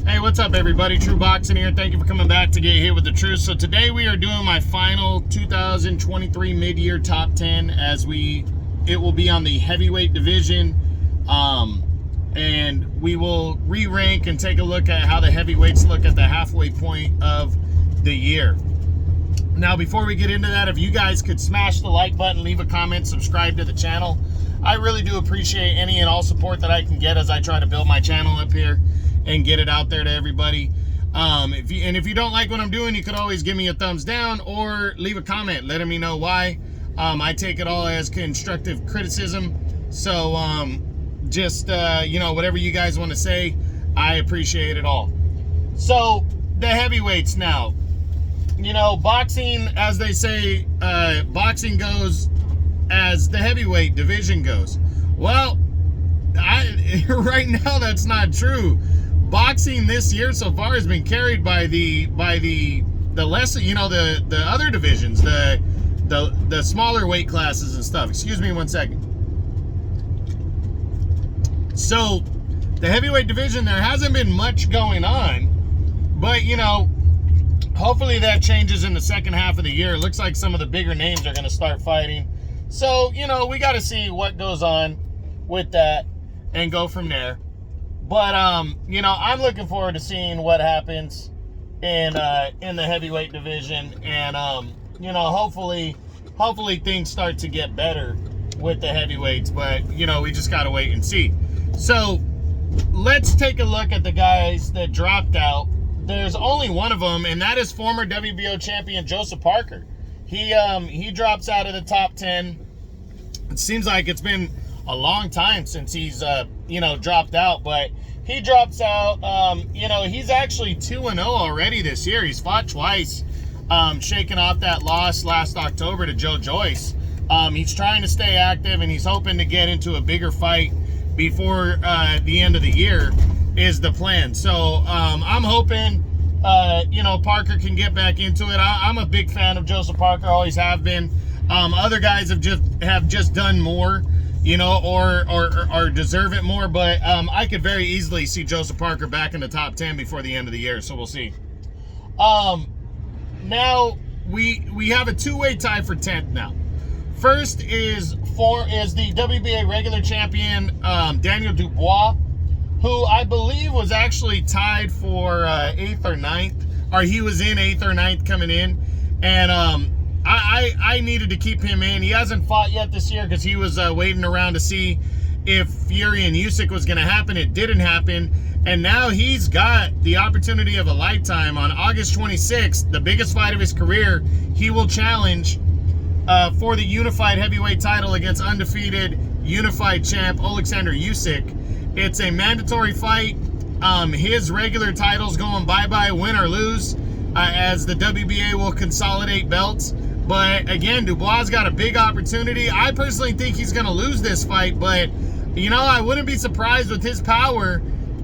Hey, what's up everybody? True Boxing here. Thank you for coming back to Get Hit with the Truth. So today we are doing my final 2023 mid-year top 10 it will be on the heavyweight division. And we will re-rank and take a look at how the heavyweights look at the halfway point of the year. Now, before we get into that, if you guys could smash the like button, leave a comment, subscribe to the channel. I really do appreciate any and all support that I can get as I try to build my channel up here and get it out there to everybody. If you don't like what I'm doing, you could always give me a thumbs down or leave a comment letting me know why. I take it all as constructive criticism. So whatever you guys want to say, I appreciate it all. So the heavyweights now. Boxing, as they say, boxing goes as the heavyweight division goes. Well, right now that's not true. Boxing this year so far has been carried by the lesser, the other divisions, the smaller weight classes and stuff. Excuse me one second. So the heavyweight division, there hasn't been much going on, but hopefully that changes in the second half of the year. It looks like some of the bigger names are going to start fighting. So, we got to see what goes on with that and go from there. But, I'm looking forward to seeing what happens in the heavyweight division. And, hopefully things start to get better with the heavyweights. But, we just got to wait and see. So, let's take a look at the guys that dropped out. There's only one of them, and that is former WBO champion Joseph Parker. He drops out of the top 10. It seems like it's been a long time since he's dropped out, but he drops out. He's actually 2-0 already this year. He's fought twice, shaking off that loss last October to Joe Joyce. He's trying to stay active, and he's hoping to get into a bigger fight before the end of the year is the plan. So I'm hoping Parker can get back into it. I'm a big fan of Joseph Parker, always have been. Other guys have just done more, or deserve it more, but I could very easily see Joseph Parker back in the top 10 before the end of the year, so we'll see. Now we have a two-way tie for 10th now. First is the WBA regular champion Daniel Dubois, who I believe was actually tied for 8th or 9th, or he was in 8th or 9th coming in, and I needed to keep him in. He hasn't fought yet this year because he was waiting around to see if Fury and Usyk was going to happen. It didn't happen, and now he's got the opportunity of a lifetime. On August 26th, the biggest fight of his career, he will challenge for the unified heavyweight title against undefeated unified champ Alexander Usyk. It's a mandatory fight. His regular title's going bye-bye, win or lose, as the WBA will consolidate belts. But again, Dubois got a big opportunity. I personally think he's going to lose this fight, but I wouldn't be surprised with his power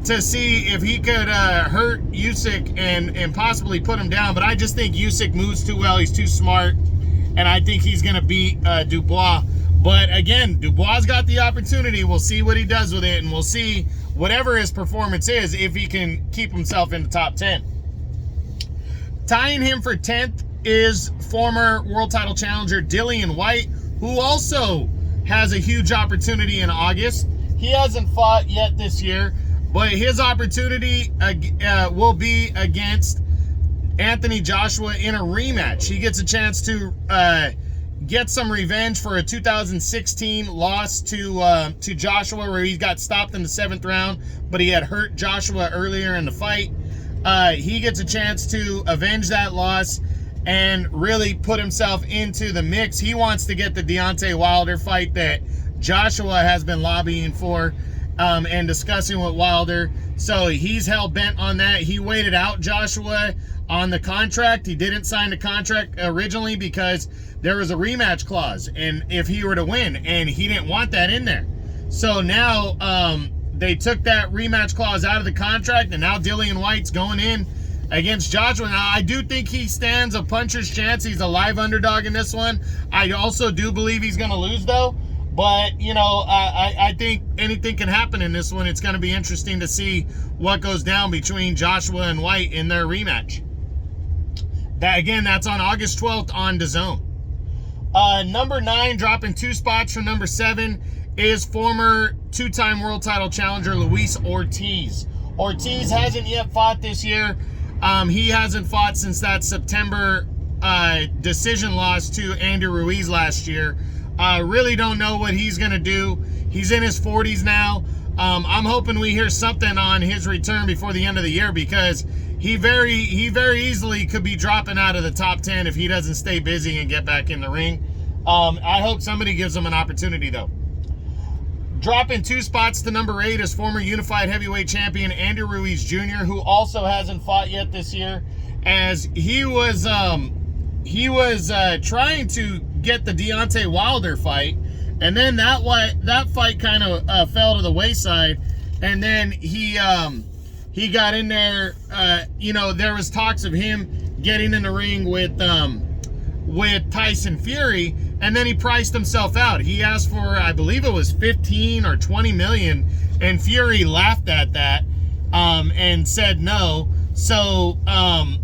to see if he could hurt Usyk and possibly put him down. But I just think Usyk moves too well. He's too smart, and I think he's going to beat Dubois. But again, Dubois got the opportunity. We'll see what he does with it, and we'll see whatever his performance is if he can keep himself in the top 10. Tying him for 10th is former world title challenger Dillian White, who also has a huge opportunity in August. He hasn't fought yet this year, but his opportunity will be against Anthony Joshua in a rematch. He gets a chance to get some revenge for a 2016 loss to Joshua, where he got stopped in the 7th round, but he had hurt Joshua earlier in the fight. He gets a chance to avenge that loss and really put himself into the mix. He wants to get the Deontay Wilder fight that Joshua has been lobbying for and discussing with Wilder. So he's hell-bent on that. He waited out Joshua on the contract. He didn't sign the contract originally because there was a rematch clause, and if he were to win, and he didn't want that in there. So now they took that rematch clause out of the contract, and now Dillian White's going in against Joshua. Now, I do think he stands a puncher's chance. He's a live underdog in this one. I also do believe he's going to lose, though. But, you know, I think anything can happen in this one. It's going to be interesting to see what goes down between Joshua and White in their rematch. That's on August 12th on DAZN. Number 9, dropping 2 spots from number 7, is former 2-time world title challenger Luis Ortiz. Ortiz hasn't yet fought this year. He hasn't fought since that September decision loss to Andy Ruiz last year. Really don't know what he's going to do. He's in his 40s now. I'm hoping we hear something on his return before the end of the year, because he very easily could be dropping out of the top 10 if he doesn't stay busy and get back in the ring. I hope somebody gives him an opportunity, though. Dropping 2 spots to number 8 is former unified heavyweight champion Andy Ruiz Jr., who also hasn't fought yet this year, as he was trying to get the Deontay Wilder fight, and then that fight kind of fell to the wayside, and then he got in there. There was talks of him getting in the ring with Tyson Fury, and then he priced himself out. He asked for, I believe it was 15 or 20 million, and Fury laughed at that and said no. So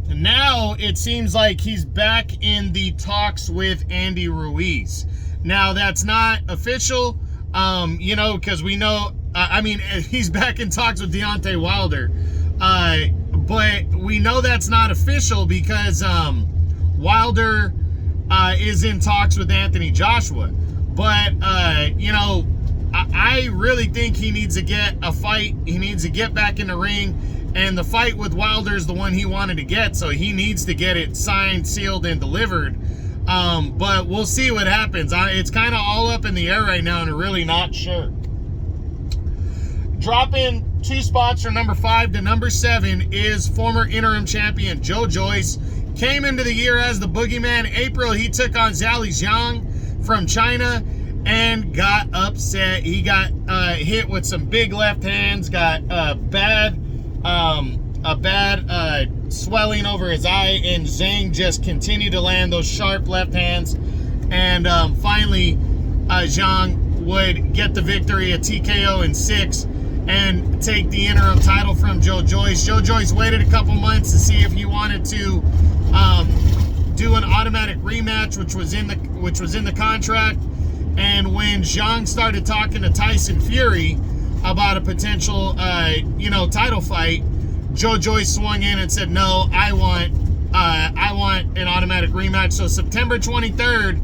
now it seems like he's back in the talks with Andy Ruiz. Now, that's not official, because we know, he's back in talks with Deontay Wilder. But we know that's not official because Wilder is in talks with Anthony Joshua. But, I really think he needs to get a fight. He needs to get back in the ring. And the fight with Wilder is the one he wanted to get, so he needs to get it signed, sealed, and delivered. But we'll see what happens. It's kind of all up in the air right now, and I'm really not sure. Dropping 2 spots from number 5 to number 7 is former interim champion Joe Joyce. Came into the year as the boogeyman. April, he took on Zhao Zhang from China and got upset. He got hit with some big left hands, got a bad swelling over his eye, and Zhang just continued to land those sharp left hands, and finally Zhang would get the victory, a TKO in 6, and take the interim title from Joe Joyce. Joe Joyce waited a couple months to see if he wanted to do an automatic rematch, which was in the contract. And when Zhang started talking to Tyson Fury about a potential title fight, Joe Joyce swung in and said, no, I want an automatic rematch. So September 23rd,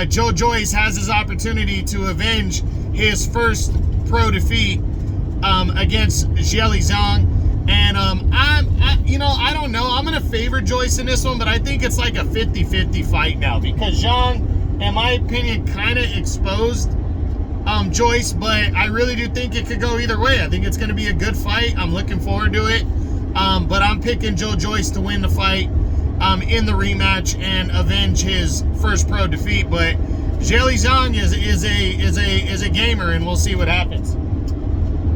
Joe Joyce has his opportunity to avenge his first pro defeat against Zhao Zhang. And I don't know. I'm going to favor Joyce in this one, but I think it's like a 50-50 fight now, because Zhang, in my opinion, kind of exposed Joyce, but I really do think it could go either way. I think it's going to be a good fight. I'm looking forward to it. But I'm picking Joe Joyce to win the fight in the rematch and avenge his first pro defeat. But Zhao Zhang is a gamer, and we'll see what happens.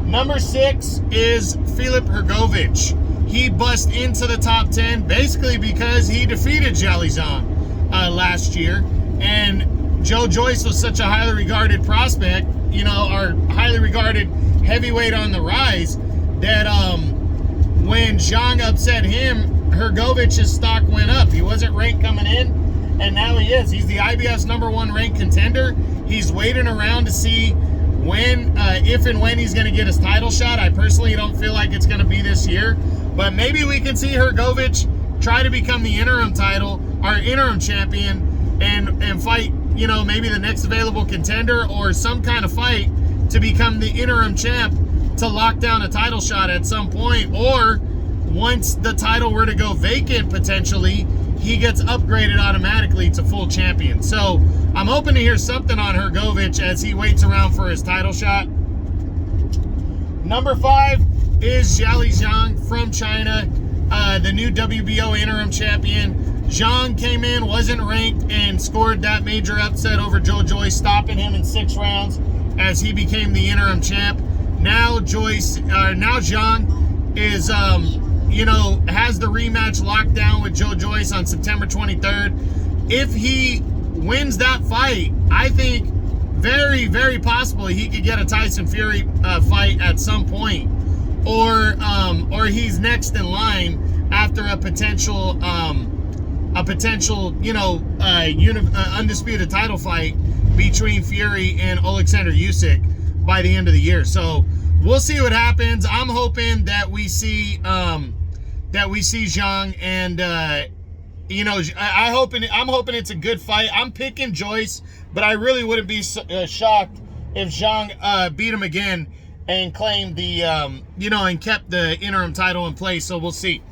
Number 6 is Filip Hrgović. He bust into the top 10 basically because he defeated Zhao Zhang last year, and Joe Joyce was such a highly regarded prospect, or highly regarded heavyweight on the rise, that when Zhang upset him, Hrgovic's stock went up. He wasn't ranked coming in, and now he is. He's the IBF's #1 ranked contender. He's waiting around to see if and when he's going to get his title shot. I personally don't feel like it's going to be this year, but maybe we can see Hrgović try to become the interim champion and fight, maybe the next available contender or some kind of fight to become the interim champ to lock down a title shot at some point. Or once the title were to go vacant, potentially, he gets upgraded automatically to full champion. So I'm hoping to hear something on Hrgović as he waits around for his title shot. Number 5 is Zhao Zhang from China, the new WBO interim champion. Zhang came in, wasn't ranked, and scored that major upset over Joe Joyce, stopping him in 6 rounds as he became the interim champ. Now Zhang is, has the rematch locked down with Joe Joyce on September 23rd. If he wins that fight, I think very, very possibly he could get a Tyson Fury fight at some point, or he's next in line after a potential undisputed title fight between Fury and Alexander Usyk by the end of the year. So we'll see what happens. I'm hoping that we see Zhang, and I'm hoping it's a good fight. I'm picking Joyce, but I really wouldn't be shocked if Zhang beat him again and claimed the and kept the interim title in place. So we'll see.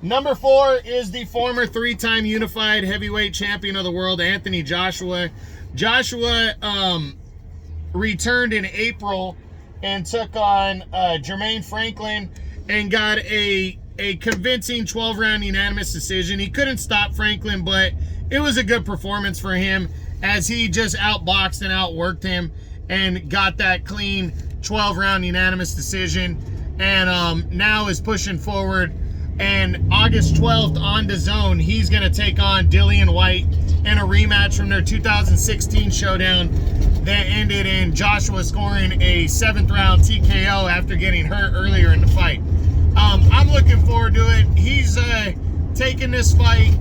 Number 4 is the former 3-time unified heavyweight champion of the world, Anthony Joshua. Joshua returned in April and took on Jermaine Franklin and got a convincing 12-round unanimous decision. He couldn't stop Franklin, but it was a good performance for him as he just outboxed and outworked him and got that clean 12-round unanimous decision, and now is pushing forward. And August 12th on DAZN, he's going to take on Dillian Whyte in a rematch from their 2016 showdown that ended in Joshua scoring a 7th-round TKO after getting hurt earlier in the fight. I'm looking forward to it. He's taking this fight,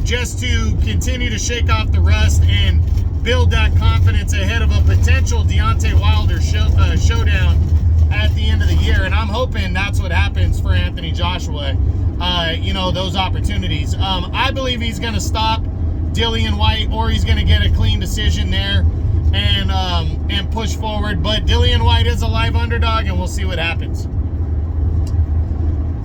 just to continue to shake off the rust and build that confidence ahead of a potential Deontay Wilder showdown at the end of the year. And I'm hoping that's what happens for Anthony Joshua, those opportunities. I believe he's going to stop Dillian Whyte, or he's going to get a clean decision there and push forward. But Dillian Whyte is a live underdog, and we'll see what happens.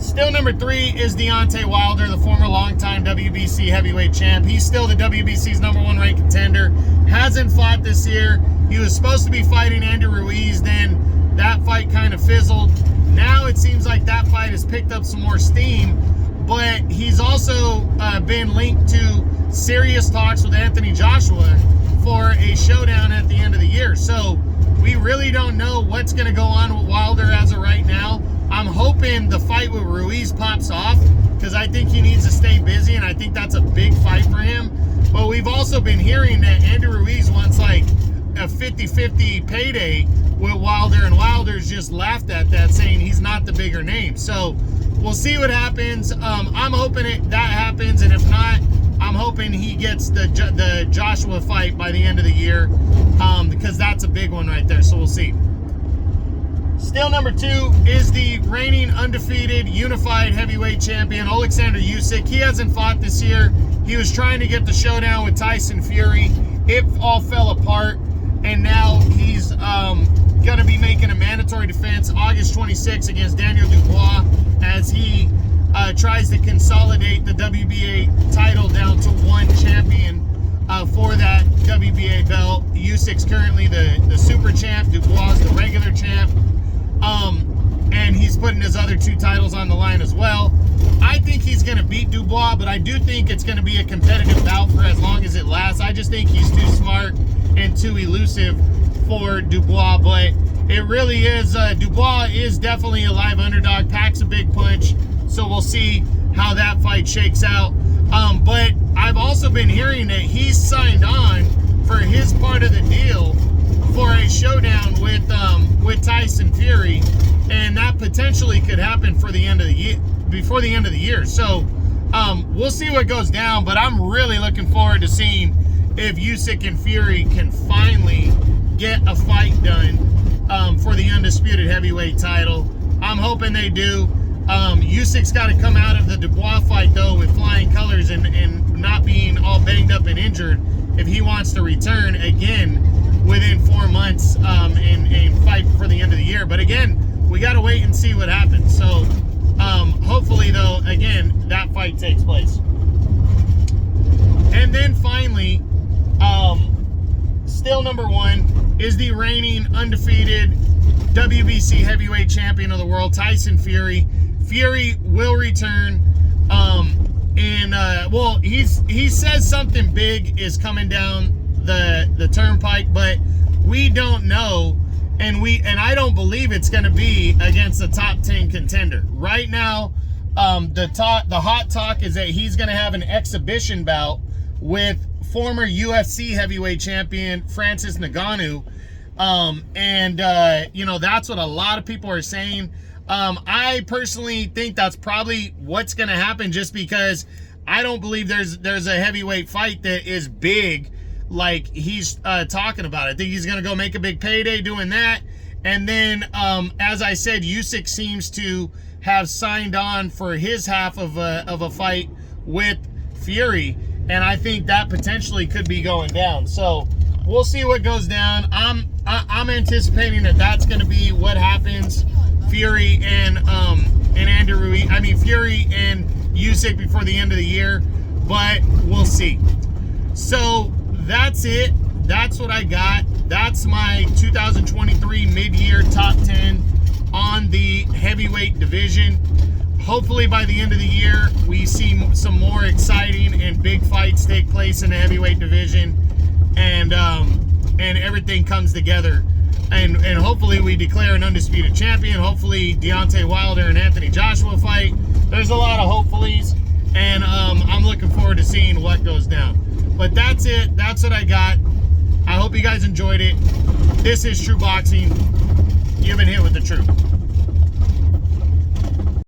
Still number 3 is Deontay Wilder, the former longtime WBC heavyweight champ. He's still the WBC's number 1 ranked contender. Hasn't fought this year. He was supposed to be fighting Andy Ruiz, then that fight kind of fizzled. Now it seems like that fight has picked up some more steam, but he's also been linked to serious talks with Anthony Joshua for a showdown at the end of the year. So we really don't know what's going to go on with Wilder as of right now. I'm hoping the fight with Ruiz pops off, because I think he needs to stay busy, and I think that's a big fight for him. But we've also been hearing that Andy Ruiz wants like a 50-50 payday with Wilder, and Wilder's just laughed at that, saying he's not the bigger name. So we'll see what happens. I'm hoping that happens, and if not, I'm hoping he gets the Joshua fight by the end of the year, because that's a big one right there. So we'll see. Still number 2 is the reigning undefeated unified heavyweight champion, Alexander Usyk. He hasn't fought this year. He was trying to get the showdown with Tyson Fury. It all fell apart, and now he's going to be making a mandatory defense August 26th against Daniel Dubois as he tries to consolidate the WBA title down to 1 champion for that WBA belt. Usyk's currently the super champ. Dubois is the regular champ. And he's putting his other 2 titles on the line as well. I think he's going to beat Dubois, but I do think it's going to be a competitive bout for as long as it lasts. I just think he's too smart and too elusive for Dubois, but it really is, Dubois is definitely a live underdog, packs a big punch, so we'll see how that fight shakes out. But I've also been hearing that he's signed on for his part of the deal for a showdown with Tyson Fury, and that potentially could happen for the end of the year, before the end of the year. So we'll see what goes down, but I'm really looking forward to seeing if Usyk and Fury can finally get a fight done for the undisputed heavyweight title. I'm hoping they do. Usyk's got to come out of the Dubois fight, though, with flying colors and not being all banged up and injured if he wants to return again within 4 months and fight for the end of the year. But again, we got to wait and see what happens. So hopefully, though, again, that fight takes place. And then finally, still number 1 is the reigning undefeated WBC heavyweight champion of the world, Tyson Fury. Fury will return, he says something big is coming down the turnpike, but we don't know, and I don't believe it's going to be against a top 10 contender. Right now, the hot talk is that he's going to have an exhibition bout with former UFC heavyweight champion Francis Ngannou. You know, that's what a lot of people are saying. I personally think that's probably what's going to happen, just because I don't believe there's a heavyweight fight that is big like he's talking about. I think he's going to go make a big payday doing that. And then, as I said, Usyk seems to have signed on for his half of a fight with Fury, and I think that potentially could be going down. So we'll see what goes down. I'm anticipating that's going to be what happens. Fury and Andy Ruiz. I mean Fury and Usyk before the end of the year, but we'll see. So that's it. That's what I got. That's my 2023 mid-year top 10 on the heavyweight division. Hopefully by the end of the year, we see some more exciting and big fights take place in the heavyweight division, and everything comes together. And hopefully we declare an undisputed champion. Hopefully Deontay Wilder and Anthony Joshua fight. There's a lot of hopefullys, and I'm looking forward to seeing what goes down. But that's it. That's what I got. I hope you guys enjoyed it. This is True Boxing. You've been hit with the truth.